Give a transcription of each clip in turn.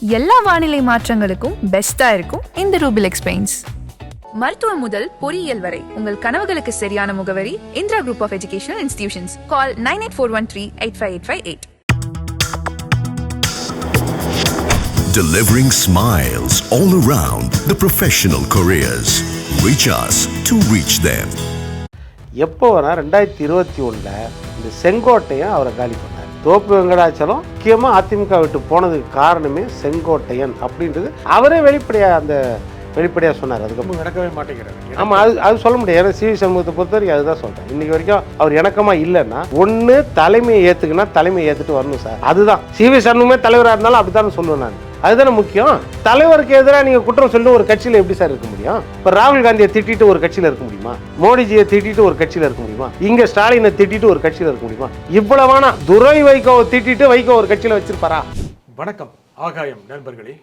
எல்லா வானிலை மாற்றங்களுக்கும் பெஸ்டா இருக்கும் இந்த ரூபிலெக்ஸ் பெயிண்ட்ஸ். மருத்துவம் முதல் பொறியியல் வரை உங்கள் கனவுகளுக்கு சரியான முகவரி Indira group of educational institutions. Call 9841385858. Delivering smiles all around the professional careers. Reach us to reach them. எப்போ வேணால் 2021 இந்த செங்கோட்டையன் அவரை காலி பண்ணார். தோப்பு வெங்கடாச்சலம் முக்கியமாக அதிமுக விட்டு போனதுக்கு காரணமே செங்கோட்டையன் அப்படின்றது அவரே வெளிப்படையாக சொன்னார். அதுக்கப்புறம் நடக்கவே மாட்டேங்கிறார். ஆமாம், அது சொல்ல முடியாது. ஏன்னா சிவி சண்முகத்தை பொறுத்த வரைக்கும் அதுதான் சொல்கிறேன். இன்றைக்கி வரைக்கும் அவர் இணக்கமாக இல்லைன்னா ஒன்று தலைமையை ஏற்றுக்குன்னா தலைமையை ஏற்றுட்டு வரணும் சார். அதுதான் சிவி சண்முகமே தலைவராக இருந்தாலும் அப்படி தானே சொல்லுவேன் நான். அதுதானே முக்கியம். தலைவருக்கு எதிராக நீங்கள் குற்றம் சொல்லி ஒரு கட்சியில் எப்படி சார் இருக்க முடியும்? இப்போ ராகுல் காந்தியை திட்டிட்டு ஒரு கட்சியில் இருக்க முடியுமா? மோடிஜியை திட்டிட்டு ஒரு கட்சியில் இருக்க முடியுமா? இங்கே ஸ்டாலினை திட்டிட்டு ஒரு கட்சியில் இருக்க முடியுமா? இவ்வளவான துரை வைகோவை திட்டிட்டு வைகோ ஒரு கட்சியில் வச்சிருப்பாரா? வணக்கம் ஆகாயம் நண்பர்களே.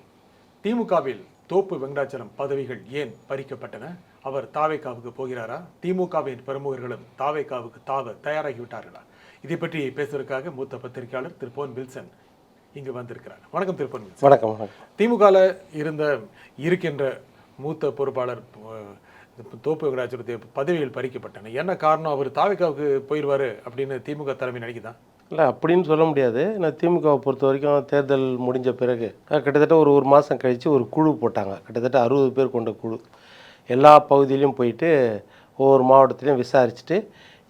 திமுகவில் தோப்பு வெங்கடாச்சலம் பதவிகள் ஏன் பறிக்கப்பட்டன? அவர் தாவேகாவுக்கு போகிறாரா? திமுகவின் பிரமுகர்களும் தாவேகாவுக்கு தாவ தயாராகிவிட்டார்களா? இதை பற்றி பேசுவதற்காக மூத்த பத்திரிகையாளர் திரு பொன் வில்சன் இங்கு வந்திருக்கிறார். வணக்கம் திரு பொன் வில்சன். வணக்கம். திமுகவில் இருக்கின்ற மூத்த பொறுப்பாளர் தோப்பு வெங்கடாச்சலத்தை பதவிகள் பறிக்கப்பட்டன. என்ன காரணம்? அவர் தாவேகாவுக்கு போயிடுவாரு அப்படின்னு திமுக தலைமை நினைக்குதான்? இல்லை, அப்படின்னு சொல்ல முடியாது. நான் திமுகவை பொறுத்த வரைக்கும் தேர்தல் முடிஞ்ச பிறகு கிட்டத்தட்ட ஒரு மாதம் கழித்து ஒரு குழு போட்டாங்க. கிட்டத்தட்ட 60 பேர் கொண்ட குழு. எல்லா பகுதியிலையும் போயிட்டு ஒவ்வொரு மாவட்டத்திலையும் விசாரிச்சுட்டு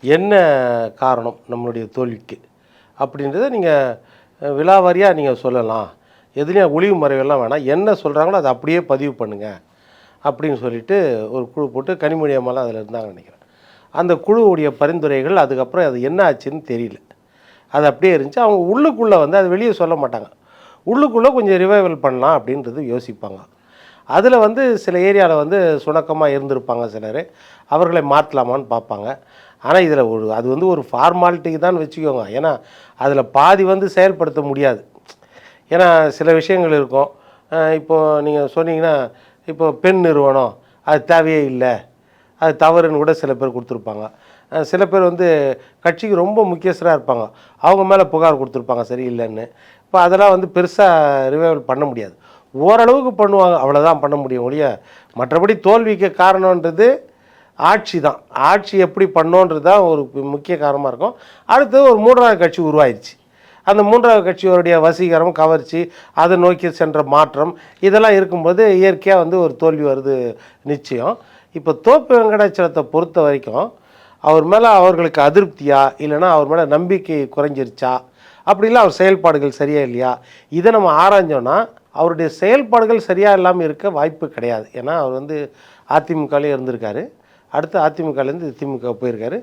என்ன காரணம் நம்மளுடைய தோல்விக்கு அப்படின்றத நீங்கள் விலாவாரியாக நீங்கள் சொல்லலாம். எதுலேயும் ஒளிவு மறைவெல்லாம் வேணாம். என்ன சொல்கிறாங்களோ அதை அப்படியே பதிவு பண்ணுங்கள் அப்படின்னு சொல்லிட்டு ஒரு குழு போட்டு கனிமொழி அம்மாலாம் அதில் இருந்தாங்கன்னு நினைக்கிறேன். அந்த குழுவுடைய பரிந்துரைகள் அதுக்கப்புறம் அது என்ன ஆச்சுன்னு தெரியல. அது அப்படியே இருந்துச்சு. அவங்க உள்ளுக்குள்ளே அது வெளியே சொல்ல மாட்டாங்க. உள்ளுக்குள்ளே கொஞ்சம் ரிவைவல் பண்ணலாம் அப்படின்றது யோசிப்பாங்க. அதில் சில ஏரியாவில் சுணக்கமாக இருந்திருப்பாங்க சிலர். அவர்களை மாற்றலாமான்னு பார்ப்பாங்க. ஆனால் இதில் அது ஒரு ஃபார்மாலிட்டிக்கு தான் வச்சுக்கோங்க. ஏன்னா அதில் பாதி செயல்படுத்த முடியாது. ஏன்னா சில விஷயங்கள் இருக்கும். இப்போது நீங்கள் சொன்னீங்கன்னா இப்போ பெண் நிறுவனம் அது தேவையே இல்லை, அது தவறுன்னு கூட சில பேர் கொடுத்துருப்பாங்க. சில பேர் கட்சிக்கு ரொம்ப முக்கியஸ்தராக இருப்பாங்க, அவங்க மேலே புகார் கொடுத்துருப்பாங்க சரியில்லைன்னு. இப்போ அதெல்லாம் பெருசாக ரிவைவல் பண்ண முடியாது. ஓரளவுக்கு பண்ணுவாங்க, அவ்வளோதான் பண்ண முடியும் ஒழிய மற்றபடி தோல்விக்கு காரணன்றது ஆட்சி தான். ஆட்சி எப்படி பண்ணோன்றது தான் ஒரு முக்கிய காரணமாக இருக்கும். அடுத்தது ஒரு 3வது கட்சி உருவாயிடுச்சு. அந்த 3வது கட்சியோடைய வசீகரம், கவர்ச்சி, அதை நோக்கி சென்ற மாற்றம் இதெல்லாம் இருக்கும்போது இயற்கையாக ஒரு தோல்வி வருது நிச்சயம். இப்போ தோப்பு வெங்கடாச்சலத்தை பொறுத்த வரைக்கும் அவர் மேலே அவர்களுக்கு அதிருப்தியா இல்லைனா அவர் மேலே நம்பிக்கை குறைஞ்சிருச்சா, அப்படிலாம் அவர் செயல்பாடுகள் சரியாக இல்லையா, இதை நம்ம ஆராய்ஞ்சோன்னா அவருடைய செயல்பாடுகள் சரியாக இல்லாமல் இருக்க வாய்ப்பு கிடையாது. ஏன்னா அவர் அதிமுகலேயே இருந்திருக்காரு. அடுத்து அதிமுகலேருந்து திமுக போயிருக்காரு.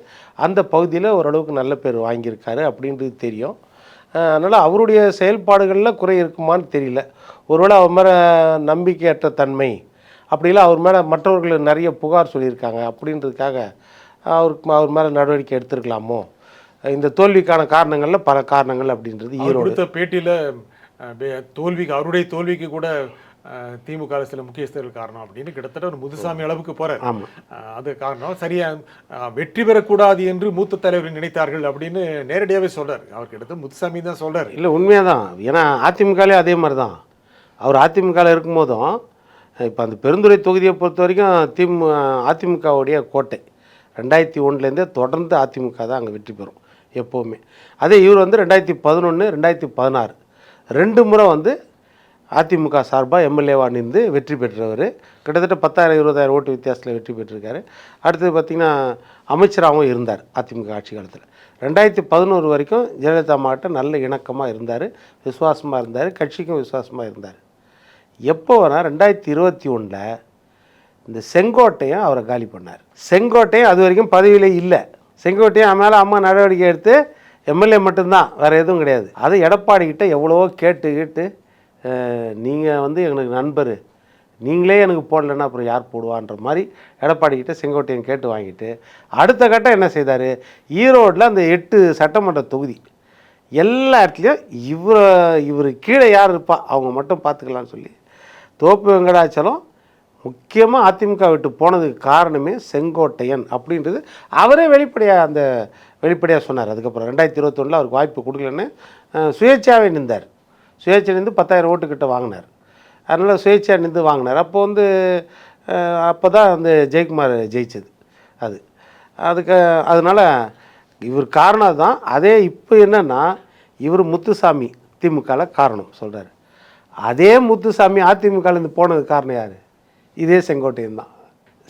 அந்த பகுதியில் ஓரளவுக்கு நல்ல பேர் வாங்கியிருக்காரு அப்படின்றது தெரியும். அதனால் அவருடைய செயல்பாடுகளில் குறை இருக்குமான்னு தெரியல. ஒருவேளை அவர் மேலே நம்பிக்கையற்ற தன்மை அப்படிலாம் அவர் மேலே மற்றவர்கள் நிறைய புகார் சொல்லியிருக்காங்க அப்படின்றதுக்காக அவர் மேலே நடவடிக்கை எடுத்துருக்கலாமோ. இந்த தோல்விக்கான காரணங்களில் பல காரணங்கள் அப்படின்றது ஈரோடு பேட்டியில் அவருடைய தோல்விக்கு கூட திமுக சில முக்கியஸ்தர்கள் காரணம் அப்படின்னு கிட்டத்தட்ட ஒரு முதுசாமி அளவுக்கு போறார். அது காரணம் சரியா வெற்றி பெறக்கூடாது என்று மூத்த தலைவர் நினைத்தார்கள் அப்படின்னு நேரடியாகவே சொல்றாரு. அவர் கிட்டத்தட்ட முதுசாமி தான் சொல்றாரு. இல்லை, உண்மையாக தான். ஏன்னா அதிமுகலே அதே மாதிரி தான். அவர் அதிமுகவில் இருக்கும்போதும் இப்போ அந்த பெருந்துறை தொகுதியை பொறுத்த வரைக்கும் அதிமுகவுடைய கோட்டை 2001 தொடர்ந்து அதிமுக தான் அங்கே வெற்றி பெறும் எப்போவுமே. அதே இவர் 2011, 2016 2 முறை அதிமுக சார்பாக எம்எல்ஏவாக நின்று வெற்றி பெற்றவர். கிட்டத்தட்ட 10,000-20,000 ஓட்டு வித்தியாசத்தில் வெற்றி பெற்றிருக்காரு. அடுத்தது பார்த்திங்கன்னா அமைச்சராகவும் இருந்தார் அதிமுக ஆட்சி காலத்தில். 2011 வரைக்கும் ஜெயலலிதா அம்மாட்ட நல்ல இணக்கமாக இருந்தார், விசுவாசமாக இருந்தார், கட்சிக்கும் விசுவாசமாக இருந்தார். எப்போ வேணால் 2021 இந்த செங்கோட்டையன் அவரை காலி பண்ணார். செங்கோட்டையன் அது வரைக்கும் பதவியில் இல்லை. செங்கோட்டையன் மேலே அம்மா நடவடிக்கை எடுத்து எம்எல்ஏ மட்டும்தான், வேறு எதுவும் கிடையாது. அது எடப்பாடிக்கிட்ட எவ்வளவோ கேட்டு நீங்கள் எனக்கு நண்பர், நீங்களே எனக்கு போடலைன்னா அப்புறம் யார் போடுவான்ற மாதிரி எடப்பாடிக்கிட்ட செங்கோட்டையன் கேட்டு வாங்கிட்டு அடுத்த கட்டம் என்ன செய்தார்? ஈரோட்டில் அந்த 8 சட்டமன்ற தொகுதி எல்லா இடத்துலையும் இவர் கீழே யார் இருப்பா அவங்க மட்டும் பார்த்துக்கலான்னு சொல்லி தோப்பு வெங்கடாச்சலம் முக்கியமாக அதிமுக விட்டு போனதுக்கு காரணமே செங்கோட்டையன் அப்படின்றது அவரே வெளிப்படையாக சொன்னார். அதுக்கப்புறம் 2021 அவருக்கு வாய்ப்பு கொடுக்கலன்னு சுயேட்சாவே நின்றார். சுயேட்சை நின்று 10,000 ஓட்டுக்கிட்ட வாங்கினார். அதனால் சுயேட்சையாக நின்று வாங்கினார். அப்போ வந்து அப்போ தான் அந்த ஜெயக்குமார் ஜெயிச்சது. அதுக்கு அதனால் இவர் காரணம் தான். அதே இப்போ என்னென்னா இவர் முத்துசாமி திமுகவில் காரணம் சொல்கிறார். அதே முத்துசாமி அதிமுகலேருந்து போனது காரணம் யார்? இதே செங்கோட்டையன் தான்.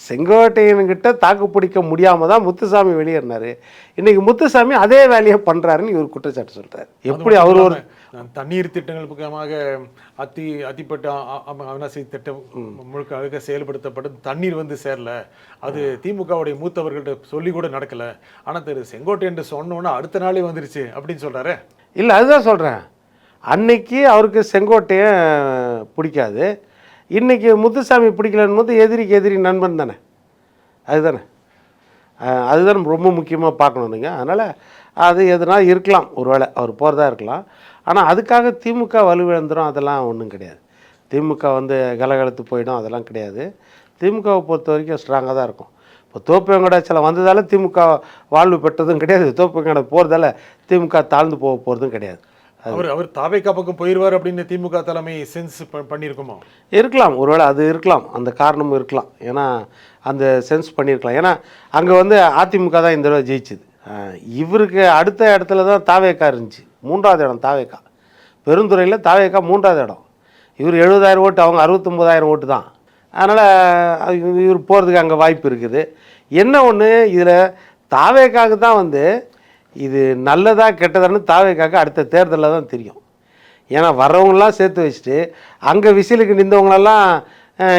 செங்கோட்டையன்கிட்ட தாக்கு பிடிக்க முடியாமல் தான் முத்துசாமி வெளியேறினார். இன்றைக்கி முத்துசாமி அதே வேலையை பண்ணுறாருன்னு இவர் குற்றச்சாட்டு சொல்கிறார். எப்படி அவர் ஒரு தண்ணீர் திட்டங்கள் பக்கமாக அத்திப்பட்ட அவிநாசி திட்டம் முழுக்க அழகாக செயல்படுத்தப்பட்டு தண்ணீர் வந்து சேரல, அது திமுகவுடைய மூத்தவர்கள்ட்ட சொல்லி கூட நடக்கல, ஆனால் திரு செங்கோட்டையன் சொன்னோன்னா அடுத்த நாளே வந்துருச்சு அப்படின்னு சொல்கிறாரு. இல்லை, அதுதான் சொல்கிறேன். அன்னைக்கு அவருக்கு செங்கோட்டையன் பிடிக்காது, இன்றைக்கி முத்துசாமி பிடிக்கலன்னு போது எதிரிக்கு எதிரி நண்பன் தானே. அதுதான் ரொம்ப முக்கியமாக பார்க்கணும் நீங்கள். அதனால் அது எதுனா இருக்கலாம், ஒரு வேளை அவர் போகிறதா இருக்கலாம். ஆனால் அதுக்காக திமுக வலுவிழந்துடும் அதெல்லாம் ஒன்றும் கிடையாது. திமுக வந்து கலகலத்து போயிடும் அதெல்லாம் கிடையாது. திமுகவை பொறுத்த வரைக்கும் ஸ்ட்ராங்காக தான் இருக்கும். இப்போ தோப்பு வெங்கடாச்சலம் வந்ததால் திமுக வாழ்வு பெற்றதும் கிடையாது, தோப்பு வெங்கடா போகிறதால திமுக தாழ்ந்து போகிறதும் கிடையாது. அவர் தாவேக்கா பக்கம் போயிடுவார் அப்படின்னு திமுக தலைமை சென்ஸ் பண்ணியிருக்குமா? இருக்கலாம், ஒருவேளை அது இருக்கலாம், அந்த காரணமும் இருக்கலாம். ஏன்னா அந்த சென்ஸ் பண்ணியிருக்கலாம். ஏன்னா அங்கே வந்து அதிமுக தான் இந்த தடவை ஜெயிச்சுது. இவருக்கு அடுத்த இடத்துல தான் தாவேக்கா இருந்துச்சு, 3வது இடம் தாவேக்கா. பெருந்துறையில் தாவேக்கா 3வது இடம். இவர் 70,000 ஓட்டு, அவங்க 69,000 ஓட்டு தான். அதனால் இவர் போகிறதுக்கு அங்கே வாய்ப்பு இருக்குது. என்ன ஒன்று, இதில் தாவேக்காவுக்கு தான் வந்து இது நல்லதா கெட்டதான்னு தாவேக்காக்கு அடுத்த தேர்தலில் தான் தெரியும். ஏன்னா வர்றவங்களாம் சேர்த்து வச்சுட்டு அங்கே விசிலுக்கு நின்றவங்களெல்லாம்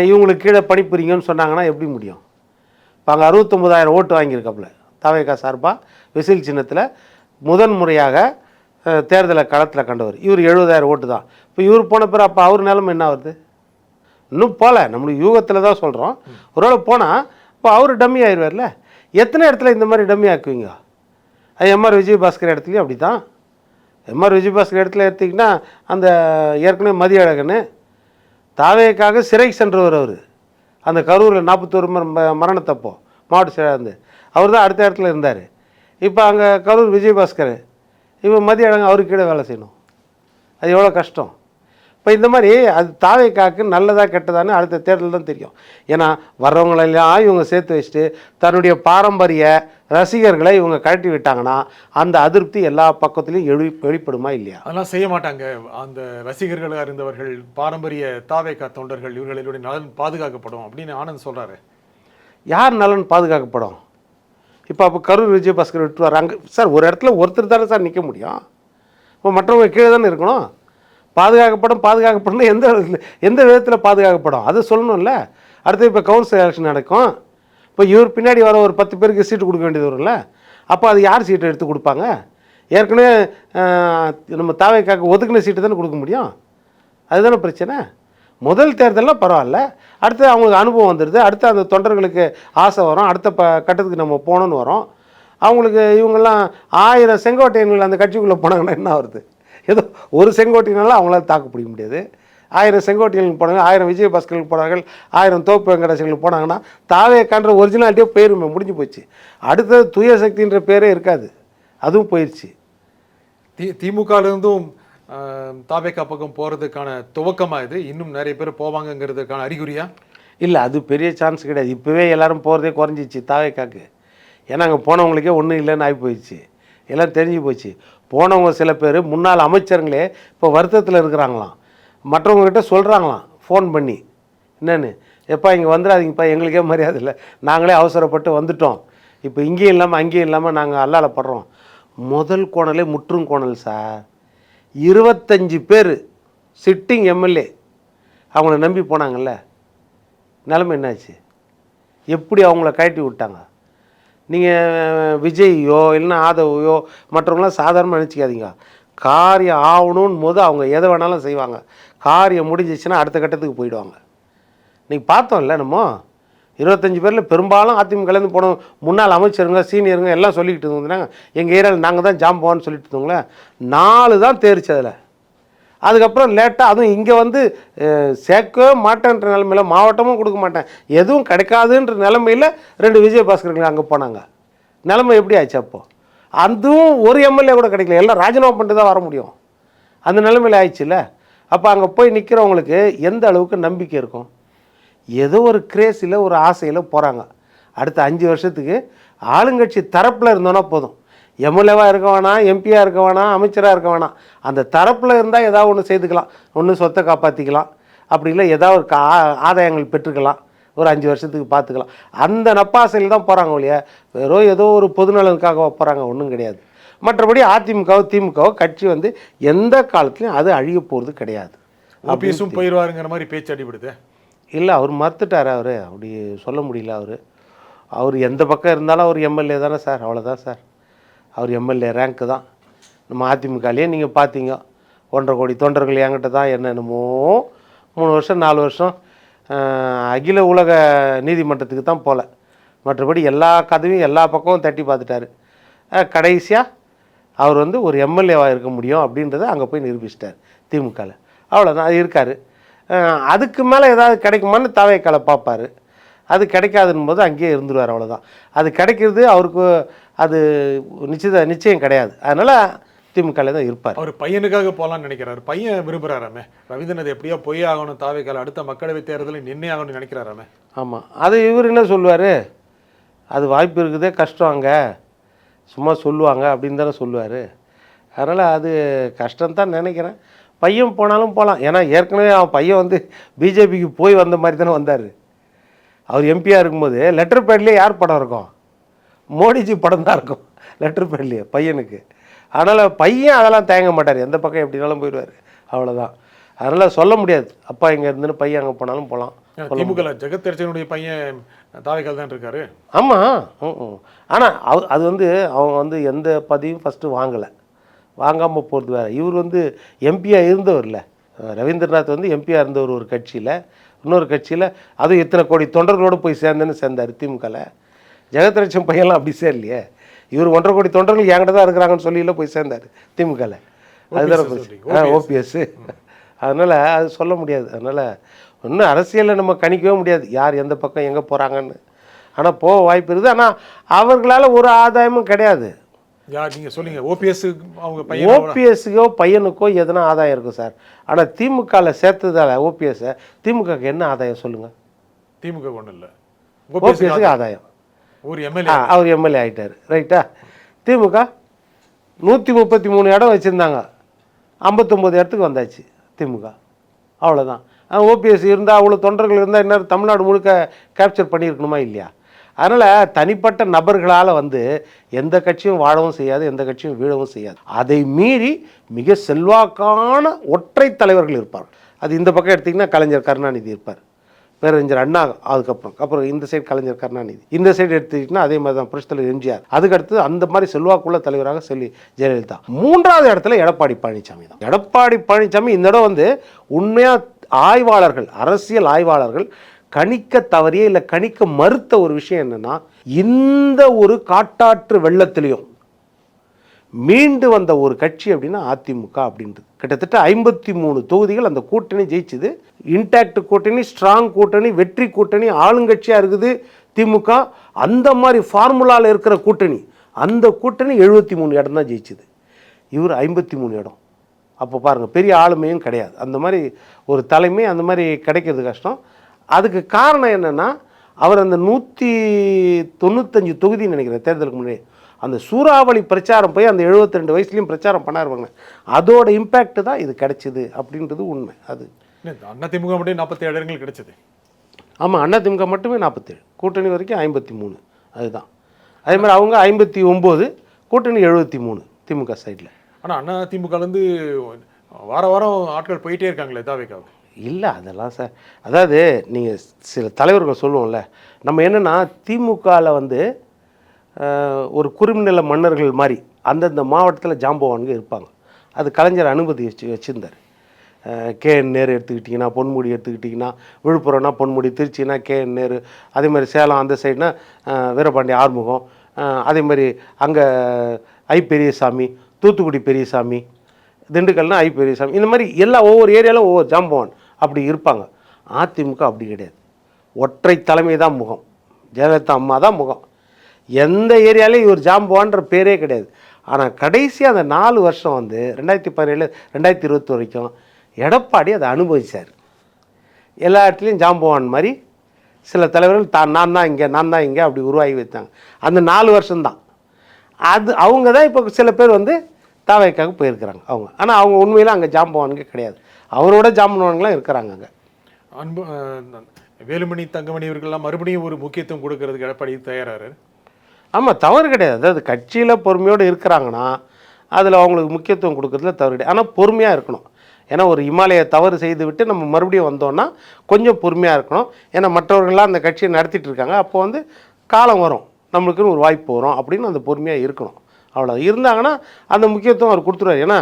இவங்களுக்கு கீழே படிப்புறீங்கன்னு சொன்னாங்கன்னா எப்படி முடியும்? இப்போ அங்கே 69,000 ஓட்டு வாங்கியிருக்காப்புல தாவேக்கா சார்பாக விசில் சின்னத்தில் முதன் முறையாக தேர்தலை களத்தில் கண்டவர். இவர் 70,000 ஓட்டு தான். இப்போ இவர் போன பிறகு அப்போ அவர் நிலைமை என்ன வருது? இன்னும் போகல, நம்மளுக்கு யூகத்தில் தான் சொல்கிறோம். ஒருவேளை போனால் இப்போ அவர் டம்மி ஆயிடுவார்ல. எத்தனை இடத்துல இந்த மாதிரி டம்மி ஆக்குவீங்க? அது எம்ஆர் விஜயபாஸ்கர் இடத்துலையும் அப்படி தான். எம்ஆர் விஜயபாஸ்கர் இடத்துல எடுத்திங்கன்னா அந்த ஏற்கனவே மதியழகன் தாவேக்காக சிறைக்கு சென்றவர். அவர் அந்த கரூரில் 41 மரணத்தப்போ மாவட்ட செயலாளர் அவர் தான் அடுத்த இடத்துல இருந்தார். இப்போ அங்கே கரூர் விஜயபாஸ்கர், இப்போ மதியழகன் அவருக்கு கீழே வேலை செய்யணும். அது எவ்வளோ கஷ்டம். இப்போ இந்த மாதிரி அது தாவேக்காக்கு நல்லதா கெட்டதான்னு அடுத்த தேர்தல் தான் தெரியும். ஏன்னா வர்றவங்களெல்லாம் இவங்க சேர்த்து வச்சுட்டு தன்னுடைய பாரம்பரிய ரசிகர்களை இவங்க கழட்டி விட்டாங்கன்னா அந்த அதிருப்தி எல்லா பக்கத்துலையும் வெளிப்படுமா இல்லையா? அதெல்லாம் செய்ய மாட்டாங்க. அந்த ரசிகர்களாக இருந்தவர்கள், பாரம்பரிய தாவேக்கா தொண்டர்கள், இவர்களுடைய நலன் பாதுகாக்கப்படும் அப்படின்னு ஆனந்த் சொல்கிறாரு. யார் நலன் பாதுகாக்கப்படும்? இப்போ கரூர் விஜயபாஸ்கர் விட்டுருவார். அங்கே சார் ஒரு இடத்துல ஒருத்தர் தானே சார் நிற்க முடியும். இப்போ மற்றவங்க கீழே தானே இருக்கணும். பாதுகாக்கப்படும் எந்த விதத்தில் பாதுகாக்கப்படும் அது சொல்லணும்ல. அடுத்து இப்போ கவுன்சில் எலெக்ஷன் நடக்கும். இப்போ இவர் பின்னாடி வர ஒரு 10 பேருக்கு சீட்டு கொடுக்க வேண்டியது வரும்ல. அப்போ அது யார் சீட்டை எடுத்து கொடுப்பாங்க? ஏற்கனவே நம்ம தாவேக்காக்கு ஒதுக்கின சீட்டு தானே கொடுக்க முடியும். அதுதானே பிரச்சனை. முதல் தேர்தலில் பரவாயில்ல, அடுத்து அவங்களுக்கு அனுபவம் வந்துடுது, அடுத்து அந்த தொண்டர்களுக்கு ஆசை வரும், அடுத்த கட்டத்துக்கு நம்ம போகணுன்னு வரும். அவங்களுக்கு இவங்கெல்லாம் 1000 செங்கோட்டையன்கள் அந்த கட்சிக்குள்ளே போனாங்கன்னா என்ன வருது? ஏதோ ஒரு செங்கோட்டையினால அவங்களால தாக்கு பிடிக்க முடியாது. 1000 செங்கோட்டையனுக்கு போனாங்க, 1000 விஜயபாஸ்கருக்கு போனார்கள், 1000 தோப்பு வெங்கடாச்சலுக்கு போனாங்கன்னா தாவேக்கான்ற ஒரிஜினாலிட்டியே போயிருமே, முடிஞ்சு போச்சு. அடுத்தது தூய சக்தின்ற பேரே இருக்காது, அதுவும் போயிடுச்சு. திமுகலேருந்தும் தாவேக்கா பக்கம் போகிறதுக்கான துவக்கமாக இது இன்னும் நிறைய பேர் போவாங்கங்கிறதுக்கான அறிகுறியா? இல்லை, அது பெரிய சான்ஸ் கிடையாது. இப்போவே எல்லாரும் போகிறதே குறைஞ்சிச்சு தாவேக்காக்கு. ஏன்னா அங்கே போனவங்களுக்கே ஒன்றும் இல்லைன்னு ஆகி போயிடுச்சு, எல்லாம் தெரிஞ்சு போச்சு. போனவங்க சில பேர் முன்னாள் அமைச்சருங்களே இப்போ வருத்தத்தில் இருக்கிறாங்களாம். மற்றவங்ககிட்ட சொல்கிறாங்களாம் ஃபோன் பண்ணி, என்னென்னு, எப்பா இங்கே வந்துடாதீங்கப்பா, எங்களுக்கே மரியாதை இல்லை, நாங்களே அவசரப்பட்டு வந்துட்டோம், இப்போ இங்கேயும் இல்லாமல் அங்கேயும் இல்லாமல் நாங்கள் அல்லாலப்படுறோம். முதல் கோணலே முற்றும் கோணல் சார். 25 பேர் சிட்டிங் எம்எல்ஏ அவங்கள நம்பி போனாங்கல்ல, நிலைமை என்னாச்சு? எப்படி அவங்கள கழட்டி விட்டாங்க? நீங்கள் விஜய்யோ இல்லைன்னா ஆதவையோ மற்றவங்களாம் சாதாரணமாக நினச்சிக்காதீங்க. காரியம் ஆகணும்னு போது அவங்க எதை வேணாலும் செய்வாங்க. காரியம் முடிஞ்சிச்சுன்னா அடுத்த கட்டத்துக்கு போயிடுவாங்க. இன்றைக்கி பார்த்தோம்ல, நம்ம 25 பேரில் பெரும்பாலும் அதிமுகலேருந்து போன முன்னாள் அமைச்சருங்க சீனியருங்க எல்லாம் சொல்லிக்கிட்டு இருந்தாங்க, எங்கள் ஏரியாவில் நாங்கள் தான் ஜாம்பவான்னு சொல்லிட்டு இருந்தோங்களே. 4 தான் தேர்ச்சி அதில். அதுக்கப்புறம் லேட்டாக அதுவும் இங்கே வந்து சேர்க்கவே மாட்டேன்ற நிலைமையில், மாவட்டமும் கொடுக்க மாட்டேன், எதுவும் கிடைக்காதுன்ற நிலைமையில் 2 விஜயபாஸ்கர்கள் அங்கே போனாங்க. நிலைமை எப்படி ஆச்சு? அப்போது அதுவும் ஒரு எம்எல்ஏ கூட கிடைக்கல, எல்லாம் ராஜினாமா பண்ணிட்டு தான் வர முடியும். அந்த நிலைமையில் ஆயிடுச்சுல்ல. அப்போ அங்கே போய் நிற்கிறவங்களுக்கு எந்த அளவுக்கு நம்பிக்கை இருக்கும்? ஏதோ ஒரு கிரேஸில் ஒரு ஆசையில் போகிறாங்க. அடுத்த 5 வருஷத்துக்கு ஆளுங்கட்சி தரப்பில் இருந்தோன்னா போதும். எம்எல்ஏவாக இருக்க வேணாம், எம்பியாக இருக்க வேணாம், அமைச்சராக இருக்க வேணாம். அந்த தரப்பில் இருந்தால் ஏதாவது ஒன்று செய்துக்கலாம், ஒன்று சொத்தை காப்பாற்றிக்கலாம், அப்படி இல்லை ஏதாவது ஒரு ஆதாயங்கள் பெற்றுக்கலாம், ஒரு 5 வருஷத்துக்கு பார்த்துக்கலாம். அந்த நப்பாசையில் தான் போகிறாங்க ஒழிய வெறும் ஏதோ ஒரு பொதுநலனுக்காக போகிறாங்க, ஒன்றும் கிடையாது. மற்றபடி அதிமுகவோ திமுகவோ கட்சி வந்து எந்த காலத்துலையும் அது அழிய போகிறது கிடையாது. ஓபிஎஸும் போயிடுவாருங்கிற மாதிரி பேச்சு அடிபடுது. இல்லை, அவர் மறுத்துட்டார். அவர் அப்படி சொல்ல முடியல. அவர் எந்த பக்கம் இருந்தாலும் அவர் எம்எல்ஏ தானே சார், அவ்வளோதான் சார். அவர் எம்எல்ஏ ரேங்க்கு தான். நம்ம அதிமுகலேயே நீங்கள் பார்த்தீங்க, 1.5 கோடி தொண்டர்கள் என்கிட்ட தான் என்னென்னமோ 3 வருஷம் 4 வருஷம் அகில உலக நீதிமன்றத்துக்கு தான் போகல. மற்றபடி எல்லா கதவையும் எல்லா பக்கமும் தட்டி பார்த்துட்டாரு. கடைசியாக அவர் வந்து ஒரு எம்எல்ஏவாக இருக்க முடியும் அப்படின்றத அங்கே போய் நிரூபிச்சிட்டார் திமுகவில். அவ்வளோதான், அது இருக்கார். அதுக்கு மேலே ஏதாவது கிடைக்குமான்னு தாவேக்கால பார்ப்பார். அது கிடைக்காதுன்னு போது அங்கேயே இருந்துருவார், அவ்வளோதான். அது கிடைக்கிறது அவருக்கு அது நிச்சயம் கிடையாது. அதனால் திமுகவில் தான் இருப்பார். அவர் பையனுக்காக போகலான்னு நினைக்கிறாரு. பையன் விரும்புகிறாராமே, ரவீந்திரநாத் எப்படியோ போய் ஆகணும், தாவேக்கால அடுத்த மக்களவை தேர்தலில் நின்னே ஆகணும்னு நினைக்கிறாராமே. ஆமாம், அது இவர் என்ன சொல்லுவார்? அது வாய்ப்பு இருக்குதே, கஷ்டம், அங்கே சும்மா சொல்லுவாங்க அப்படின்னு தானே சொல்லுவார். அதனால் அது கஷ்டம்தான் நினைக்கிறேன். பையன் போனாலும் போகலாம். ஏன்னா ஏற்கனவே அவன் பையன் வந்து பிஜேபிக்கு போய் வந்த மாதிரி தானே வந்தார். அவர் எம்பியாக இருக்கும்போது லெட்டர் பேட்லேயே யார் படம் இருக்கும்? மோடிஜி படம் தான் இருக்கும் லெட்டர் பேட்லேயே பையனுக்கு. அதனால் பையன் அதெல்லாம் தயங்க மாட்டார், எந்த பக்கம் எப்படினாலும் போயிடுவார், அவ்வளோதான். அதனால் சொல்ல முடியாது அப்பா இங்கே இருந்துன்னு பையன் அங்கே போனாலும் போகலாம். திமுக ஜெகத் ரட்சகனுடைய பையன் தாவேக்கால் தான் இருக்காரு. ஆமாம். ஆனால் அது வந்து அவங்க வந்து எந்த பதவியும் ஃபஸ்ட்டு வாங்காமல் போகிறது வேறு. இவர் வந்து எம்பியாக இருந்தவர்ல, ரவீந்திரநாத் வந்து எம்பியாக இருந்தவர் ஒரு கட்சியில், இன்னொரு கட்சியில் அதுவும் இத்தனை கோடி தொண்டர்களோடு போய் சேர்ந்தார் திமுகவில். ஜெகத்ரட்சம் பையன்லாம் அப்படி சேரலையே. இவர் 1.5 கோடி தொண்டர்கள் என்கிட்ட தான் இருக்கிறாங்கன்னு சொல்லியில் போய் சேர்ந்தார் திமுகவில். அதுதான் ஓபிஎஸ். அதனால் அது சொல்ல முடியாது. அதனால் ஒன்றும் அரசியலில் நம்ம கணிக்கவே முடியாது யார் எந்த பக்கம் எங்கே போகிறாங்கன்னு. ஆனால் போக வாய்ப்பு இருக்குது. ஆனால் அவர்களால் ஒரு ஆதாயமும் கிடையாது. யார் நீங்கள் சொல்லுங்கள்? ஓபிஎஸ்ஸுக்கோ பையனுக்கோ எதனா ஆதாயம் இருக்கும் சார். ஆனால் திமுகவில் சேர்த்ததால் ஓபிஎஸ்ஸை திமுகக்கு என்ன ஆதாயம் சொல்லுங்கள்? திமுக ஒன்றும் இல்லை, ஓபிஎஸ்ஸுக்கு ஆதாயம். அவர் எம்எல்ஏ ஆகிட்டார், ரைட்டா? திமுக 133 இடம் வச்சுருந்தாங்க, 59 இடத்துக்கு வந்தாச்சு திமுக, அவ்வளோதான். ஓபிஎஸ் இருந்தால் அவ்வளோ தொண்டர்கள் இருந்தால் என்ன தமிழ்நாடு முழுக்க கேப்சர் பண்ணியிருக்கணுமா இல்லையா? அதனால் தனிப்பட்ட நபர்களால் வந்து எந்த கட்சியும் வாழவும் செய்யாது, எந்த கட்சியும் வீழவும் செய்யாது. அதை மீறி மிக செல்வாக்கான ஒற்றை தலைவர்கள் இருப்பார். அது இந்த பக்கம் எடுத்திங்கன்னா கலைஞர் கருணாநிதி இருப்பார், பேரறிஞர் அண்ணா, அப்புறம் இந்த சைடு கலைஞர் கருணாநிதி, இந்த சைடு எடுத்துக்கிட்டிங்கன்னா அதே மாதிரி தான் புரட்சித் தலைவர் எம்ஜிஆர், அதுக்கடுத்து அந்த மாதிரி செல்வாக்குள்ள தலைவராக ஜெயலலிதா. 3வது இடத்துல எடப்பாடி பழனிசாமி தான். எடப்பாடி பழனிசாமி இந்த இடம் வந்து உண்மையாக ஆய்வாளர்கள், அரசியல் ஆய்வாளர்கள் கணிக்க தவறிய இல்லை கணிக்க மறுத்த ஒரு விஷயம் என்னன்னா, இந்த ஒரு காட்டாற்று வெள்ளத்திலையும் மீண்டு வந்த ஒரு கட்சி அப்படின்னா அதிமுக அப்படின்றது. கிட்டத்தட்ட 53 தொகுதிகள் அந்த கூட்டணி ஜெயிச்சுது. இன்டாக்ட் கூட்டணி, ஸ்ட்ராங் கூட்டணி, வெற்றி கூட்டணி, ஆளுங்கட்சியாக இருக்குது திமுக. அந்த மாதிரி ஃபார்முலாவில் இருக்கிற கூட்டணி, அந்த கூட்டணி 73 இடம் தான் ஜெயிச்சுது. இவர் 53 இடம். அப்போ பாருங்கள், பெரிய ஆளுமையும் கிடையாது. அந்த மாதிரி ஒரு தலைமை அந்த மாதிரி கிடைக்கிறது கஷ்டம். அதுக்கு காரணம் என்னென்னா, அவர் அந்த 195 தொகுதின்னு நினைக்கிறேன் தேர்தலுக்கு முன்னாடி அந்த சூறாவளி பிரச்சாரம் போய் அந்த 72 வயசுலையும் பிரச்சாரம் பண்ணாருவாங்க. அதோட இம்பேக்ட் தான் இது கிடைச்சிது அப்படின்றது உண்மை. அது அதிமுக மட்டும் 47 இடங்கள் கிடைச்சது. ஆமாம், அதிமுக மட்டுமே 47, கூட்டணி வரைக்கும் 53. அதுதான். அதே மாதிரி அவங்க 59, கூட்டணி 73 திமுக சைடில். ஆனால் அதிமுகலேருந்து வாரம் ஆட்கள் போயிட்டே இருக்காங்களே தாவேக்காவுக்கு. இல்லை அதெல்லாம் சார், அதாவது நீங்கள் சில தலைவர்கள் சொல்லுவோம்ல, நம்ம என்னென்னா திமுகவில் வந்து ஒரு குறுநில மன்னர்கள் மாதிரி அந்தந்த மாவட்டத்தில் ஜாம்பவான்கள் இருப்பாங்க. அது கலைஞர் அனுமதி வச்சுருந்தார். கேஎன் நேரு எடுத்துக்கிட்டிங்கன்னா, பொன்முடி எடுத்துக்கிட்டிங்கன்னா, விழுப்புரம்னா பொன்முடி, திருச்சினா கேஎன் நேரு, அதே மாதிரி சேலம் அந்த சைடுனா வீரபாண்டி ஆறுமுகம், அதே மாதிரி அங்கே ஐ பெரியசாமி, தூத்துக்குடி பெரியசாமி, திண்டுக்கல்னா ஐ பெரியசாமி, இந்த மாதிரி எல்லா ஒவ்வொரு ஏரியாவில் ஒவ்வொரு ஜாம்பவான் அப்படி இருப்பாங்க. அதிமுக அப்படி கிடையாது, ஒற்றை தலைமை தான் முகம், ஜெயலலிதா அம்மா தான் முகம். எந்த ஏரியாலையும் இவர் ஜாம்பவான்ற பேரே கிடையாது. ஆனால் கடைசி அந்த 4 வருஷம் வந்து 2017 2020 வரைக்கும் எடப்பாடி அதை அனுபவிச்சார். எல்லா இடத்துலையும் ஜாம்பவான் மாதிரி சில தலைவர்கள் நான் தான் இங்கே அப்படி உருவாகி வைத்தாங்க. அந்த 4 வருஷம்தான். அவங்க தான் இப்போ சில பேர் வந்து தாவேக்காக போயிருக்கிறாங்க அவங்க. ஆனால் அவங்க உண்மையில் அங்கே ஜாம்பவானுங்க கிடையாது, அவரோட ஜாம்பவான்களாம் இருக்கிறாங்க அங்கே. அன்பு வேலுமணி தங்கமணி இவர்கள்லாம் மறுபடியும் ஒரு முக்கியத்துவம் கொடுக்கறதுக்கு எடப்பாடி தயாராரு. ஆமாம், தவறு கிடையாது. அதாவது கட்சியில் பொறுமையோடு இருக்கிறாங்கன்னா அதில் அவங்களுக்கு முக்கியத்துவம் கொடுக்கறதுல தவறு கிடையாது. ஆனால் பொறுமையாக இருக்கணும். ஏன்னா ஒரு இமாலய தவறு செய்து விட்டு நம்ம மறுபடியும் வந்தோன்னா கொஞ்சம் பொறுமையாக இருக்கணும். ஏன்னா மற்றவர்கள்லாம் அந்த கட்சியை நடத்திட்டு இருக்காங்க. அப்போ வந்து காலம் வரும், நம்மளுக்குன்னு ஒரு வாய்ப்பு வரும் அப்படின்னு அந்த பொறுமையாக இருக்கணும். அவ்வளோ இருந்தாங்கன்னா அந்த முக்கியத்துவம் அவர் கொடுத்துருவார். ஏன்னா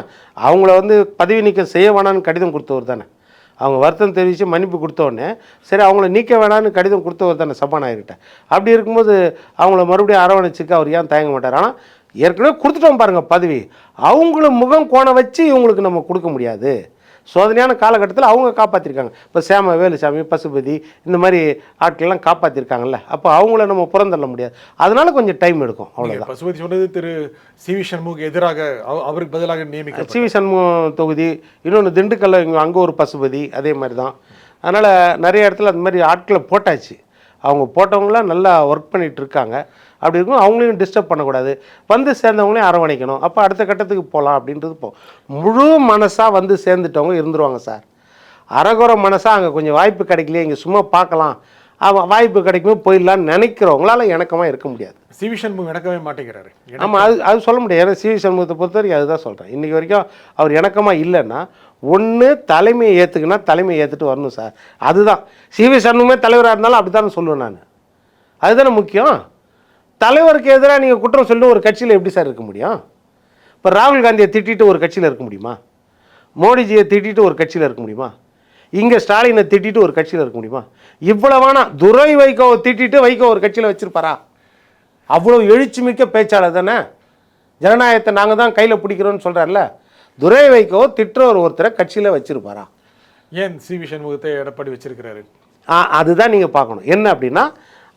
அவங்கள வந்து பதவி நீக்கம் செய்ய வேணான்னு கடிதம் கொடுத்தவர் தானே. அவங்க வருத்தம் தெரிவித்து மன்னிப்பு கொடுத்தோடனே சரி அவங்கள நீக்க வேணான்னு கடிதம் கொடுத்தவர் தானே சபாநாயகர்கிட்ட. அப்படி இருக்கும்போது அவங்கள மறுபடியும் அரவணைச்சிக்க அவர் ஏன் தயங்க மாட்டார்? ஆனால் ஏற்கனவே கொடுத்துட்டோம் பாருங்கள் பதவி, அவங்கள முகம் கோண வச்சு இவங்களுக்கு நம்ம கொடுக்க முடியாது. சோதனையான காலகட்டத்தில் அவங்க காப்பாற்றிருக்காங்க. இப்போ சேம வேலுசாமி, பசுபதி இந்த மாதிரி ஆட்கள்லாம் காப்பாற்றிருக்காங்கல்ல. அப்போ அவங்கள நம்ம புறந்தள்ள முடியாது. அதனால கொஞ்சம் டைம் எடுக்கும், அவ்வளோதான். பசுபதி சொன்னது திரு சி.வி. சண்முக எதிராக அவருக்கு பதிலாக நியமிக்க சி.வி. சண்முகம் தொகுதி, இன்னொன்று திண்டுக்கல்ல அங்கே ஒரு பசுபதி அதே மாதிரி தான். அதனால் நிறைய இடத்துல அந்த மாதிரி ஆட்களை போட்டாச்சு. அவங்க போட்டவங்களாம் நல்லா ஒர்க் பண்ணிகிட்டு இருக்காங்க. அப்படி இருக்கும், அவங்களையும் டிஸ்டர்ப் பண்ணக்கூடாது, வந்து சேர்ந்தவங்களையும் அரவணைக்கணும். அப்போ அடுத்த கட்டத்துக்கு போகலாம் அப்படின்றது முழு மனசாக வந்து சேர்ந்துட்டவங்க இருந்துருவாங்க சார். அரகுற மனசாக அங்கே கொஞ்சம் வாய்ப்பு கிடைக்கலையே, இங்கே சும்மா பார்க்கலாம், வாய்ப்பு கிடைக்கும்போது போயிடலான்னு நினைக்கிறவங்களால இணக்கமாக இருக்க முடியாது. சி.வி. சண்முகம் இணக்கவே மாட்டேங்கிறாரு. ஆமாம், அது சொல்ல முடியாது. ஏன்னா சி.வி. சண்முகத்தை பொறுத்த வரைக்கும் அதுதான் சொல்கிறேன். இன்றைக்கி வரைக்கும் அவர் இணக்கமாக இல்லைன்னா ஒன்று தலைமையை ஏற்றுக்குன்னா தலைமையை ஏற்றுட்டு வரணும் சார். அதுதான் சி.வி. சண்முகமே தலைவராக இருந்தாலும் அப்படி தானே சொல்லுவேன் நான். அதுதானே முக்கியம். தலைவருக்கு எதிராக நீங்கள் குற்றம் சொல்லி ஒரு கட்சியில் எப்படி சார் இருக்க முடியும்? இப்போ ராகுல் காந்தியை திட்டிட்டு ஒரு கட்சியில் இருக்க முடியுமா? மோடிஜியை திட்டிட்டு ஒரு கட்சியில் இருக்க முடியுமா? இங்கே ஸ்டாலினை திட்டிட்டு ஒரு கட்சியில் இருக்க முடியுமா? இவ்வளவானா துரை வைகோவை திட்டிட்டு வைகோ ஒரு கட்சியில் வச்சுருப்பாரா? அவ்வளோ எழுச்சி மிக்க பேச்சாளர் தானே. ஜனநாயகத்தை நாங்கள் தான் கையில் பிடிக்கிறோன்னு சொல்கிறார்ல. துரை வைகோ திட்டுறவர் ஒருத்தரை கட்சியில் வச்சுருப்பாரா? ஏன் சி.வி. சண்முகத்தை எடப்பாடி வச்சிருக்கிறாரு? அதுதான் நீங்கள் பார்க்கணும். என்ன அப்படின்னா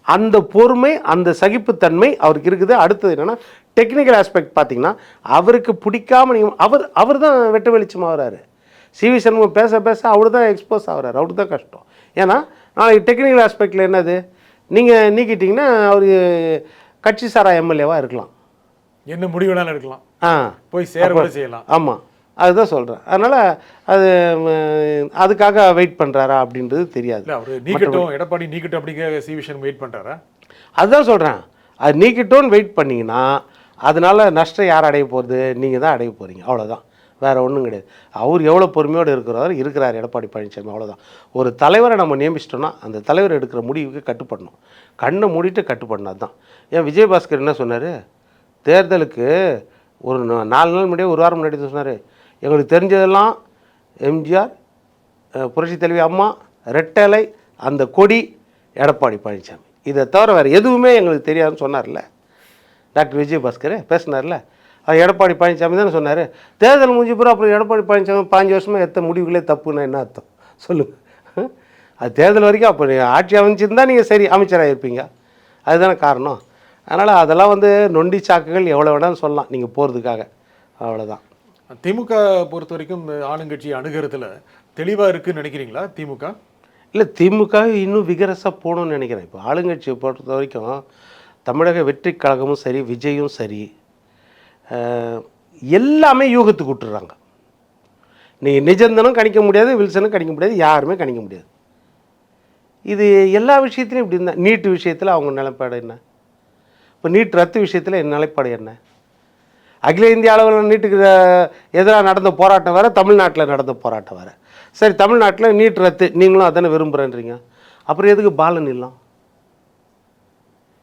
அந்த பொறுமை, அந்த சகிப்புத்தன்மை அவருக்கு இருக்குது. அடுத்தது என்னென்னா டெக்னிக்கல் ஆஸ்பெக்ட் பார்த்தீங்கன்னா அவருக்கு பிடிக்காம நீங்கள் அவர் தான் வெட்ட வெளிச்சமாக ஆகிறாரு. சி.வி. சண்முகம் பேச பேச அவர் தான் எக்ஸ்போஸ் ஆகிறாரு. அவருக்கு தான் கஷ்டம். ஏன்னா நாளைக்கு டெக்னிக்கல் ஆஸ்பெக்டில் என்னது, நீங்கள் நீக்கிட்டிங்கன்னா அவர் கட்சி சாரா எம்எல்ஏவாக இருக்கலாம், என்ன முடிவு வேணாலும் எடுக்கலாம், போய் சேர கூட செய்யலாம். ஆமாம், அதுதான் சொல்கிறேன். அதனால் அதுக்காக வெயிட் பண்ணுறாரா அப்படின்றது தெரியாது. அவர் நீக்கட்டும், எடப்பாடி நீக்கட்டும் அப்படிங்கிற சி.வி. சண்முகம் வெயிட் பண்ணுறாரா? அதுதான் சொல்கிறேன். அது நீக்கட்டும்னு வெயிட் பண்ணிங்கன்னா அதனால் நஷ்டம் யார் அடைய போகிறது? நீங்கள் தான் அடைய போகிறீங்க, அவ்வளோதான். வேறு ஒன்றும் கிடையாது. அவர் எவ்வளோ பொறுமையோடு இருக்கிறார் எடப்பாடி பழனிசாமி, அவ்வளோதான். ஒரு தலைவரை நம்ம நியமிச்சிட்டோன்னா அந்த தலைவர் எடுக்கிற முடிவுக்கு கட்டுப்படணும், கண்ணை மூடிட்டு கட்டுப்படணும். அதுதான். ஏன் விஜயபாஸ்கர் என்ன சொன்னார், தேர்தலுக்கு ஒரு 4 நாள் முன்னாடியே, ஒரு வாரம் முன்னாடி சொன்னார், எங்களுக்கு தெரிஞ்சதெல்லாம் எம்ஜிஆர், புரட்சித் தலைவி அம்மா, ரெட்டலை, அந்த கொடி, எடப்பாடி பழனிசாமி, இதை தவிர வேறு எதுவுமே எங்களுக்கு தெரியாதுன்னு சொன்னார்ல டாக்டர் விஜயபாஸ்கர் பேசினார்ல. எடப்பாடி பழனிசாமி தானே சொன்னார். தேர்தல் முடிஞ்ச பிறகு அப்புறம் எடப்பாடி பழனிசாமி 5 வருஷமாக எடுத்த முடிவுகளே தப்புன்னா என்ன அர்த்தம் சொல்லுங்கள்? அது தேர்தல் வரைக்கும் அப்போ ஆட்சி அமைச்சிருந்தால் நீங்கள் சரி அமைச்சராக இருப்பீங்க, அதுதானே காரணம். அதனால் அதெல்லாம் வந்து நொண்டி சாக்குகள் எவ்வளோ வேணாலும் சொல்லலாம் நீங்கள் போகிறதுக்காக, அவ்வளோதான். திமுக பொறுத்த வரைக்கும் ஆளுங்கட்சி அணுகிறதுல தெளிவாக இருக்குன்னு நினைக்கிறீங்களா திமுக? இல்லை, திமுக இன்னும் விகரஸாக போகணும்னு நினைக்கிறேன். இப்போ ஆளுங்கட்சியை பொறுத்த வரைக்கும் தமிழக வெற்றி கழகமும் சரி, விஜயும் சரி, எல்லாமே யூகத்துக்கு விட்டுறாங்க. நீங்கள் நிஜந்தனும் கணிக்க முடியாது, வில்சனும் கணிக்க முடியாது, யாருமே கணிக்க முடியாது. இது எல்லா விஷயத்துலையும் இப்படி இருந்தால், நீட்டு விஷயத்தில் அவங்க நிலைப்பாடு என்ன, இப்போ நீட் ரத்து விஷயத்தில் என் நிலைப்பாடு என்ன, அகில இந்திய அளவில் நீட்டுக்கு எதிராக நடந்த போராட்டம் வேறு, தமிழ்நாட்டில் நடந்த போராட்டம் வேறு. சரி, தமிழ்நாட்டில் நீட் ரத்து நீங்களும் அதானே விரும்புகிறேன்றீங்க, அப்புறம் எதுக்கு பாலன் இல்லம்?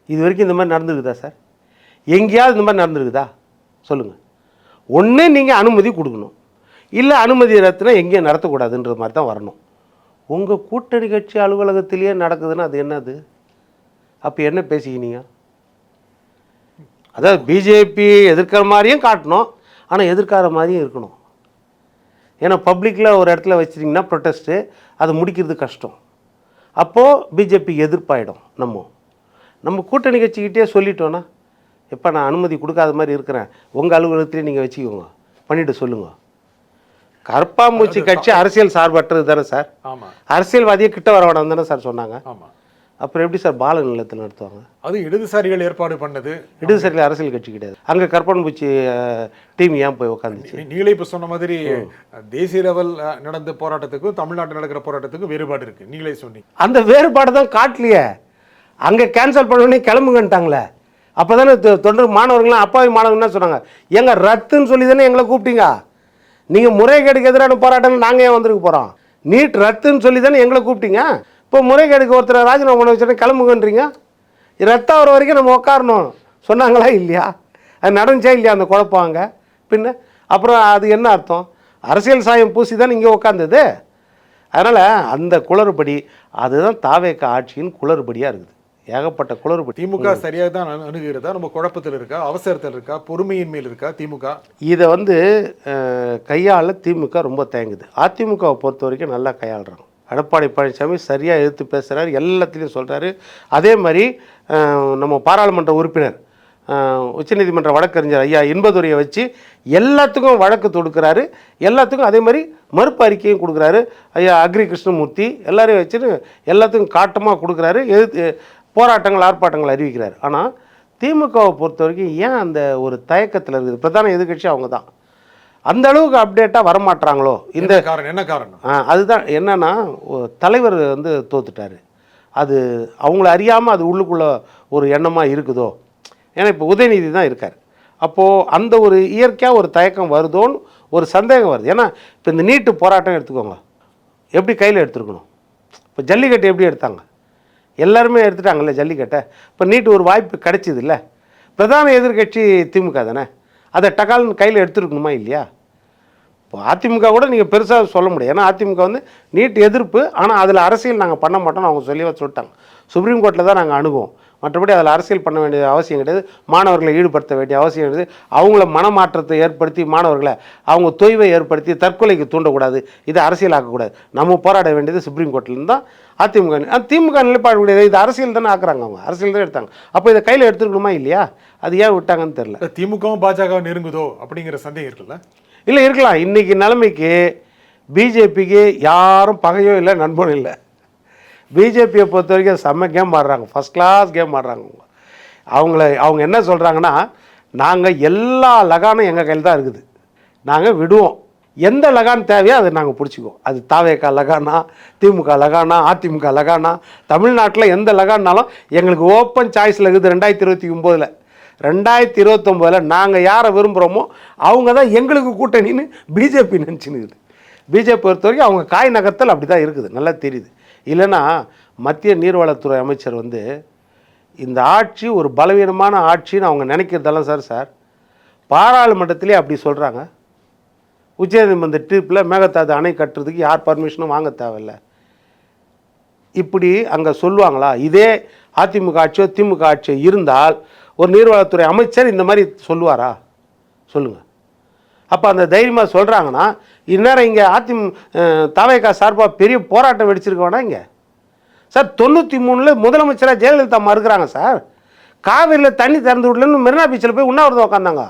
இது வரைக்கும் இந்த மாதிரி நடந்துருக்குதா சார்? எங்கேயாவது இந்த மாதிரி நடந்துருக்குதா சொல்லுங்கள்? ஒன்று நீங்கள் அனுமதி கொடுக்கணும், இல்லை அனுமதி ரத்துனா எங்கேயும் நடத்தக்கூடாதுன்ற மாதிரி தான் வரணும். உங்கள் கூட்டணி கட்சி அலுவலகத்திலேயே நடக்குதுன்னா அது என்னது? அப்போ என்ன பேசிக்கினீங்க? அதாவது பிஜேபி எதிர்க்கிற மாதிரியும் காட்டணும், ஆனால் எதிர்க்காத மாதிரியும் இருக்கணும். ஏன்னா பப்ளிக்கில் ஒரு இடத்துல வச்சிட்டிங்கன்னா ப்ரொட்டஸ்ட்டு, அதை முடிக்கிறது கஷ்டம். அப்போது பிஜேபி எதிர்ப்பாயிடும். நம்ம கூட்டணி கட்சிக்கிட்டே சொல்லிட்டோன்னா, எப்போ நான் அனுமதி கொடுக்காத மாதிரி இருக்கிறேன், உங்கள் அலுவலகத்திலே நீங்கள் வச்சுக்கோங்க, பண்ணிவிட்டு சொல்லுங்கள். கற்பாம்பூச்சி கட்சி அரசியல் சார்பற்றது தானே சார்? ஆமா அரசியல்வாதியை கிட்ட வர வேணாம் தானே சார் சொன்னாங்க? ஆமா. அப்புறம் எப்படி சார் பால நிலத்தில் நடத்துவாங்க? அது இடதுசாரிகள் ஏற்பாடு பண்ணது. இடதுசாரிகள் அரசியல் கட்சி கிடையாது. அங்கே கற்பாம்பூச்சி டீம் ஏன் போய் உட்காந்துச்சு? நீங்களே இப்போ சொன்ன மாதிரி தேசிய லெவல் நடந்த போராட்டத்துக்கும் தமிழ்நாட்டில் நடக்கிற போராட்டத்துக்கும் வேறுபாடு இருக்கு. நீங்களே சொன்னீங்க. அந்த வேறுபாடு தான் காட்டலையே. அங்கே கேன்சல் பண்ணி கிளம்புங்கன்ட்டாங்களே. அப்போ தானே தொண்டர் மாணவர்கள்லாம் அப்பாவி மாணவர்கள் என்ன சொன்னாங்க? எங்க ரத்துன்னு சொல்லி தானே எங்களை கூப்பிட்டீங்க. நீங்கள் முறைகேடுக்கு எதிரான போராட்டம் நாங்கள் ஏன் வந்திருக்க போகிறோம்? நீட் ரத்துன்னு சொல்லி தானே எங்களை கூப்பிட்டீங்க. இப்போ முறைகேடுக்கு ஒருத்தர் ராஜினாமா பண்ண வச்சுட்டு கிளம்புங்கன்றீங்க. ரத்தம் ஆகிற வரைக்கும் நம்ம உட்காரணும் சொன்னாங்களா இல்லையா? அது நடந்துச்சா இல்லையா அந்த குழப்பாங்க? பின்ன அப்புறம் அது என்ன அர்த்தம்? அரசியல் சாயம் பூசி தான் இங்கே உட்காந்தது. அதனால் அந்த குளறுபடி அதுதான் தாவேக ஆட்சியின் குளறுபடியாக இருக்குது. ஏகப்பட்ட குளறுபடி. திமுக சரியாக தான் அணுகிறதா? நம்ம குழப்பத்தில் இருக்கா, அவசரத்தில் இருக்கா, பொறுமையின் மேல் இருக்கா திமுக? இதை கையாள திமுக ரொம்ப தேங்குது. அதிமுகவை பொறுத்த வரைக்கும் நல்லா கையாளுறாங்க. எடப்பாடி பழனிசாமி சரியாக எதிர்த்து பேசுகிறாரு, எல்லாத்துலேயும் சொல்கிறாரு. அதே மாதிரி நம்ம பாராளுமன்ற உறுப்பினர் உச்சநீதிமன்ற வழக்கறிஞர் ஐயா இன்பதுரையை வச்சு எல்லாத்துக்கும் வழக்கு தொடுக்கிறாரு. எல்லாத்துக்கும் அதே மாதிரி மறுப்பு அறிக்கையும் கொடுக்குறாரு. ஐயா அக்ரி கிருஷ்ணமூர்த்தி எல்லாரையும் வச்சுட்டு எல்லாத்துக்கும் காட்டமாக கொடுக்குறாரு. போராட்டங்கள் ஆர்ப்பாட்டங்கள் அறிவிக்கிறார். ஆனால் திமுகவை பொறுத்த வரைக்கும் ஏன் அந்த ஒரு தயக்கத்தில் இருக்குது? பிரதான எதிர்கட்சி அவங்க தான். அந்த அளவுக்கு அப்டேட்டாக வரமாட்டாங்களோ? இந்த காரணம் என்ன காரணம்? அதுதான் என்னன்னா, தலைவர் தோத்துட்டார். அது அவங்கள அறியாமல் அது உள்ளுக்குள்ளே ஒரு எண்ணமாக இருக்குதோ? ஏன்னா இப்போ உதயநிதி தான் இருக்கார். அப்போது அந்த ஒரு இயற்கையாக ஒரு தயக்கம் வருதோன்னு ஒரு சந்தேகம் வருது. ஏன்னா இப்போ இந்த நீட்டு போராட்டம் எடுத்துக்கோங்க, எப்படி கையில் எடுத்துருக்கணும்? இப்போ ஜல்லிக்கட்டு எப்படி எடுத்தாங்க? எல்லாருமே எடுத்துட்டாங்கல்ல ஜல்லிக்கட்டை. இப்போ நீட்டு ஒரு வாய்ப்பு கிடைச்சிது இல்லை? பிரதான எதிர்கட்சி திமுக தானே. அதை டகால்னு கையில் எடுத்துருக்கணுமா இல்லையா? இப்போ அதிமுக கூட நீங்கள் பெருசாக சொல்ல முடியாது. ஏன்னா அதிமுக நீட் எதிர்ப்பு, ஆனால் அதில் அரசியல் நாங்கள் பண்ண மாட்டோம்னு அவங்க சொல்லிட்டாங்க. சுப்ரீம் கோர்ட்டில் தான் நாங்கள் அணுகுவோம். மற்றபடி அதில் அரசியல் பண்ண வேண்டிய அவசியம் கிடையாது. மாணவர்களை ஈடுபடுத்த வேண்டிய அவசியம் கிடையாது. அவங்கள மனமாற்றத்தை ஏற்படுத்தி மாணவர்களை அவங்க தொய்வை ஏற்படுத்தி தற்கொலைக்கு தூண்டக்கூடாது. இதை அரசியலாக்கக்கூடாது. நம்ம போராட வேண்டியது சுப்ரீம் கோர்ட்லேருந்து தான். திமுக நிலைப்பாடு கிடையாது. இது அரசியல் தானே ஆக்குறாங்க. அவங்க அரசியல் தான் எடுத்தாங்க. அப்போ இதை கையில் எடுத்துக்கணுமா இல்லையா? அது ஏன் விட்டாங்கன்னு தெரியல. திமுகவும் பாஜக நெருங்குதோ அப்படிங்கிற சந்தேகம் இருக்குல்ல? இல்லை, இருக்கலாம். இன்றைக்கி நிலைமைக்கு பிஜேபிக்கு யாரும் பகையோ இல்லை, நண்பனும் இல்லை. பிஜேபியை பொறுத்த வரைக்கும் செம்ம கேம் ஆடுறாங்க, ஃபஸ்ட் கிளாஸ் கேம் ஆடுறாங்க. அவங்க என்ன சொல்கிறாங்கன்னா, நாங்கள் எல்லா லகானும் எங்கள் கையில் தான் இருக்குது, நாங்கள் விடுவோம். எந்த லகான் தேவையோ அதை நாங்கள் பிடிச்சிக்குவோம். அது தாவேகா லகானா, திமுக லகானா, அதிமுக லகானா, தமிழ்நாட்டில் எந்த லகான்னாலும் எங்களுக்கு ஓப்பன் சாய்ஸில் இருக்குது. 2029 2029 நாங்கள் யாரை விரும்புகிறோமோ அவங்க தான் எங்களுக்கு கூட்டணின்னு பிஜேபி நினச்சினுக்குது. பிஜேபி பொறுத்த வரைக்கும் அவங்க காய் நகர்த்தல் அப்படி தான் இருக்குது, நல்லா தெரியுது. இல்லைன்னா மத்திய நீர்வளத்துறை அமைச்சர் இந்த ஆட்சி ஒரு பலவீனமான ஆட்சின்னு அவங்க நினைக்கிறதெல்லாம் சார் பாராளுமன்றத்திலே அப்படி சொல்கிறாங்க. உச்சநீதிமன்ற தீர்ப்பில் மேகதாது அணை கட்டுறதுக்கு யார் பர்மிஷனும் வாங்க தேவையில்லை. இப்படி அங்கே சொல்லுவாங்களா? இதே அதிமுக ஆட்சியோ திமுக ஆட்சியோ இருந்தால் ஒரு நீர்வளத்துறை அமைச்சர் இந்த மாதிரி சொல்லுவாரா? சொல்லுங்கள். அப்போ அந்த தைரியமாக சொல்கிறாங்கன்னா இந்நேரம் இங்கே தாவேகா சார்பாக பெரிய போராட்டம் வெடிச்சிருக்க வேணா இங்கே சார். 93 முதலமைச்சராக ஜெயலலிதா இருக்கிறாங்க சார். காவிரியில் தண்ணி திறந்து விடலன்னு மெரினா பீச்சில் போய் உண்ணாவிரதம் உட்காந்தாங்க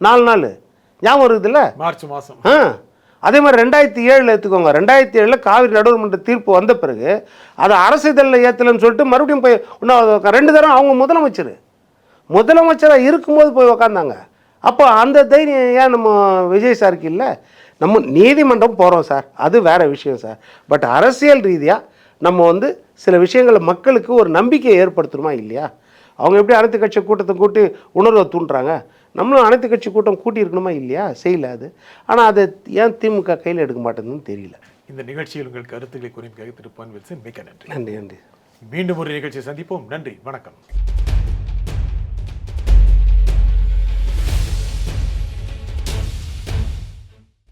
4 நாள். ஞாபகம் இருக்குதுல்ல? மார்ச் மாதம். அதே மாதிரி 2007 எடுத்துக்கோங்க. 2007 காவிரி நடுவர்மன்ற தீர்ப்பு வந்த பிறகு அதை அரசு இதழில் ஏற்றலன்னு சொல்லிட்டு மறுபடியும் போய் உண்ணாவிரதம் 2 தரம் அவங்க முதலமைச்சராக இருக்கும்போது போய் உக்காந்தாங்க. அப்போ அந்த தைரியம் ஏன் நம்ம விஜய் சாருக்கு இல்லை? நம்ம நீதிமன்றம் போகிறோம் சார், அது வேறு விஷயம் சார். பட் அரசியல் ரீதியாக நம்ம சில விஷயங்களை மக்களுக்கு ஒரு நம்பிக்கையை ஏற்படுத்தணுமா இல்லையா? அவங்க எப்படி அனைத்து கட்சி கூட்டத்தை கூட்டி உணர்வை தூண்டுறாங்க, நம்மளும் அனைத்து கட்சி கூட்டம் கூட்டி இருக்கணுமா இல்லையா? செய்யல அது. ஆனால் அதை ஏன் திமுக கையில் எடுக்க மாட்டேங்குதுன்னு தெரியல. இந்த நிகழ்ச்சியில் உங்கள் கருத்துக்களை குறிப்பிட்டு திரு பொன் வில்சன் மிக்க நன்றி. நன்றி. மீண்டும் ஒரு நிகழ்ச்சியை சந்திப்போம். நன்றி, வணக்கம்.